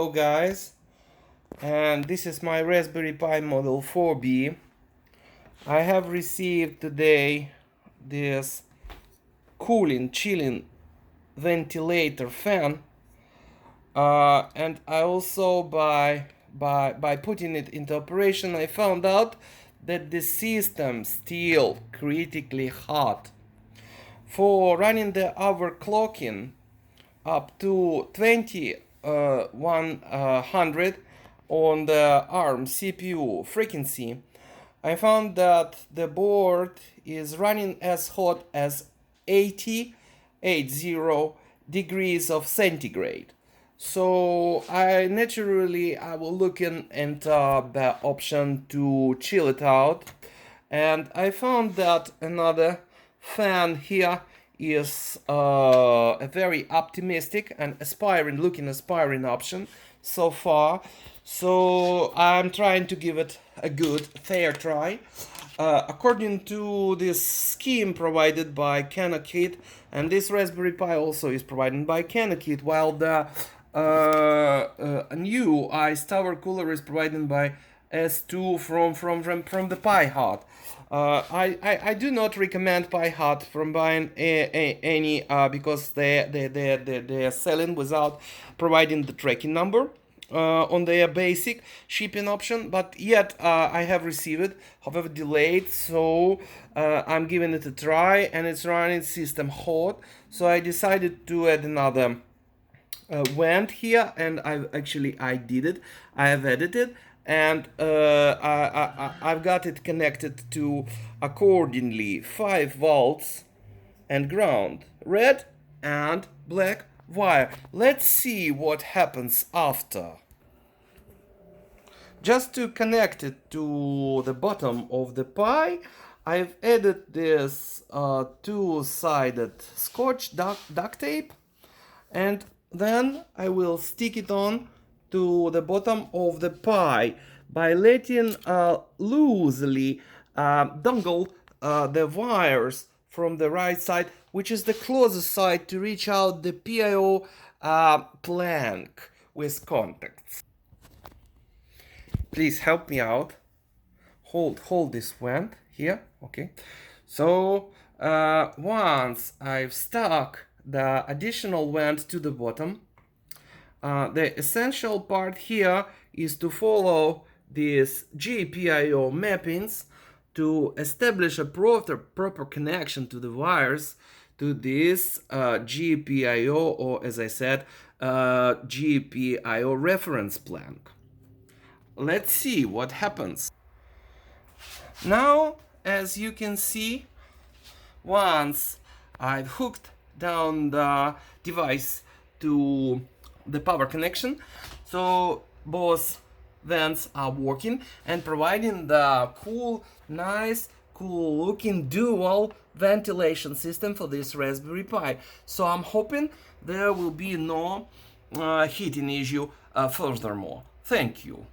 Hello guys, and this is my Raspberry Pi Model 4B. I have received today this chilling ventilator fan, and I also by putting it into operation I found out that the system still critically hot. For running the overclocking up to 2100 on the ARM CPU frequency, I found that the board is running as hot as 80 degrees of centigrade. So I will look into the option to chill it out, and I found that another fan here is a very optimistic and aspiring option so far. So I'm trying to give it a good, fair try. According to this scheme provided by Canankit, and this Raspberry Pi also is provided by Canankit, while the new ice tower cooler is provided by S2 from the Pi Hut. I do not recommend Pi Hut from buying any because they are selling without providing the tracking number on their basic shipping option, but yet I have received it, however delayed, so I'm giving it a try, and it's running system hot. So I decided to add another vent here, and I did it. I have edited, and I've got it connected to accordingly 5 volts and ground, red and black wire. Let's see what happens after. Just to connect it to the bottom of the Pi, I've added this two-sided scotch duct tape, and then I will stick it on to the bottom of the Pi by letting loosely dangle the wires from the right side, which is the closest side to reach out the PIO plank with contacts. Please help me out. Hold this vent here. Okay. So once I've stuck the additional vent to the bottom, the essential part here is to follow these GPIO mappings to establish a proper connection to the wires to this GPIO, or as I said, GPIO reference plank. Let's see what happens. Now, as you can see, once I've hooked down the device to the power connection, so both vents are working and providing the nice cool looking dual ventilation system for this Raspberry Pi. So I'm hoping there will be no heating issue furthermore. Thank you.